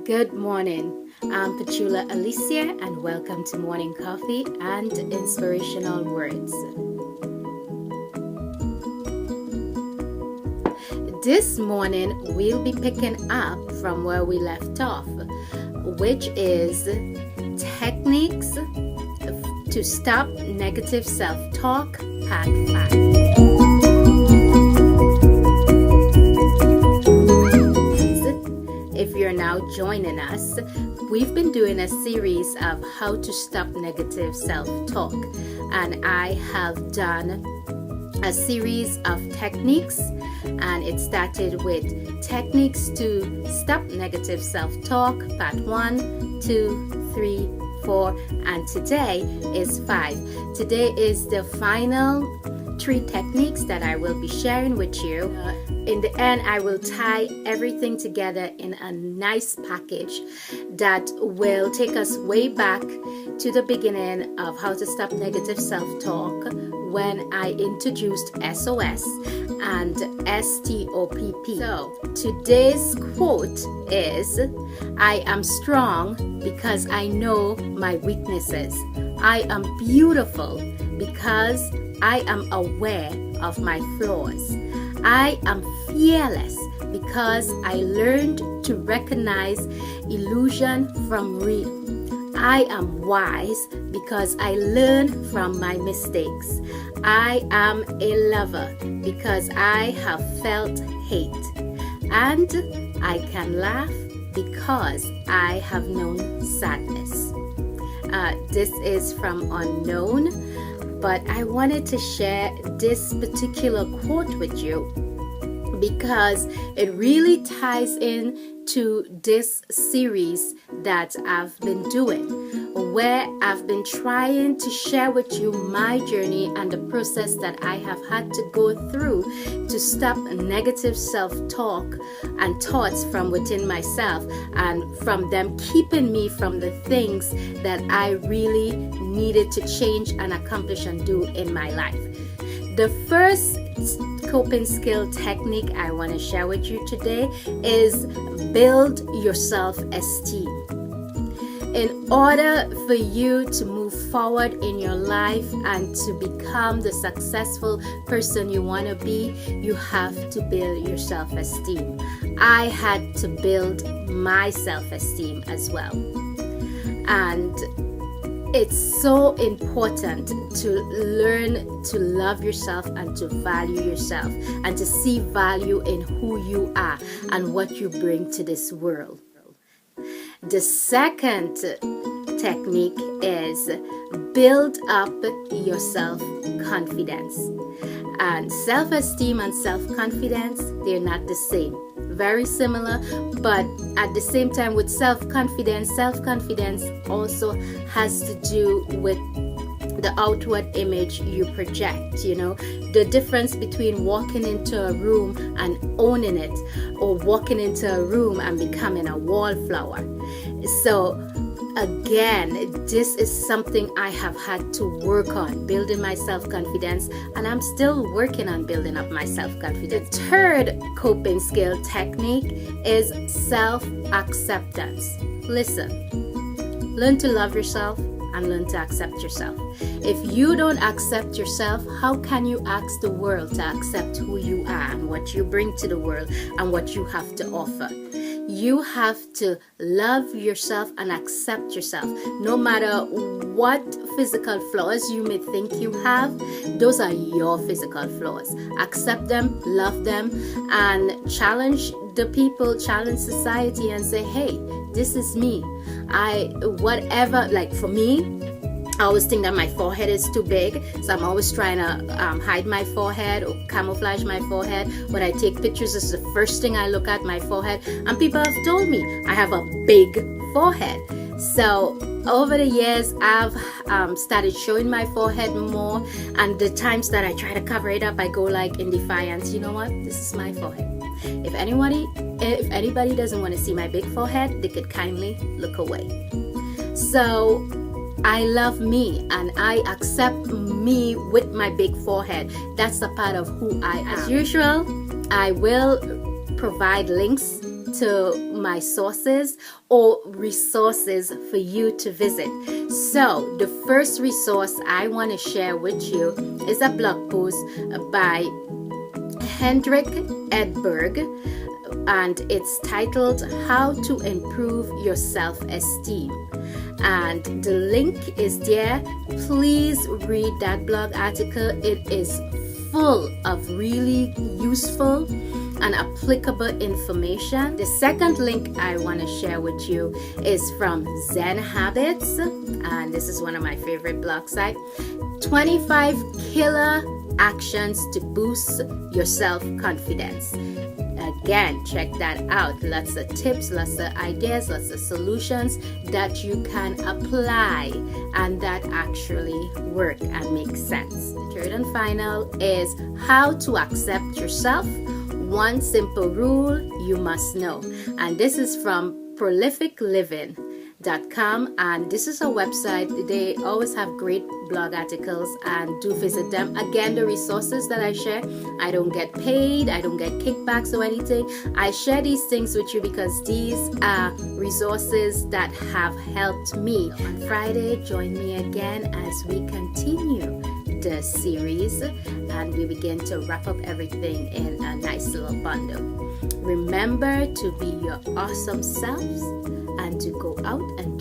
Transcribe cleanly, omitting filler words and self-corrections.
Good morning. I'm Petula Alicia, and welcome to Morning Coffee and Inspirational Words. This morning, we'll be picking up from where we left off, which is techniques to stop negative self-talk, part 5. If you're now joining us, we've been doing a series of how to stop negative self-talk, and I have done a series of techniques, and it started with techniques to stop negative self-talk, part 1, 2, 3, 4, and today is 5. Today is the final 3 techniques that I will be sharing with you. In the end, I will tie everything together in a nice package that will take us way back to the beginning of how to stop negative self-talk when I introduced SOS and STOPP. So today's quote is, "I am strong because I know my weaknesses. I am beautiful because I am aware of my flaws. I am fearless because I learned to recognize illusion from real. I am wise because I learn from my mistakes. I am a lover because I have felt hate. And I can laugh because I have known sadness." This is from Unknown, but I wanted to share this particular quote with you because it really ties in to this series that I've been doing, where I've been trying to share with you my journey and the process that I have had to go through to stop negative self-talk and thoughts from within myself, and from them keeping me from the things that I really needed to change and accomplish and do in my life. The first coping skill technique I want to share with you today is build your self-esteem. In order for you to move forward in your life and to become the successful person you want to be, you have to build your self-esteem. I had to build my self-esteem as well. And it's so important to learn to love yourself and to value yourself and to see value in who you are and what you bring to this world. The second technique is build up your self-confidence. And self-esteem and self-confidence, they're not the same. Very similar, but at the same time with self-confidence also has to do with the outward image you project. The difference between walking into a room and owning it, or walking into a room and becoming a wallflower. So again, this is something I have had to work on, building my self-confidence, and I'm still working on building up my self-confidence. The third coping skill technique is self-acceptance. Listen, learn to love yourself and learn to accept yourself. If you don't accept yourself, how can you ask the world to accept who you are and what you bring to the world and what you have to offer? You have to love yourself and accept yourself. No matter what physical flaws you may think you have, those are your physical flaws. Accept them, love them, and challenge the people, challenge society and say, hey, this is me. For me, I always think that my forehead is too big, so I'm always trying to hide my forehead or camouflage my forehead. When I take pictures, this is the first thing I look at, my forehead, and people have told me I have a big forehead. So over the years, I've started showing my forehead more, and the times that I try to cover it up, I go like in defiance, you know what, this is my forehead. If anybody doesn't want to see my big forehead, they could kindly look away. So I love me and I accept me with my big forehead. That's a part of who I am. As usual, I will provide links to my sources or resources for you to visit. So the first resource I want to share with you is a blog post by HENRIK Edberg, and it's titled How to Improve Your Self-Esteem. And the link is there. Please read that blog article. It is full of really useful and applicable information. The second link I want to share with you is from Zen Habits, and this is one of my favorite blog sites. 25 killer actions to boost your self-confidence. Again, check that out. Lots of tips, lots of ideas, lots of solutions that you can apply and that actually work and make sense. Third and final is how to accept yourself. One simple rule you must know. And this is from Prolificliving.com, and this is a website. They always have great blog articles, and do visit them. Again, the resources that I share, I don't get paid, I don't get kickbacks or anything. I share these things with you because these are resources that have helped me. On Friday, join me again as we continue the series and we begin to wrap up everything in a nice little bundle. Remember to be your awesome selves and to go out and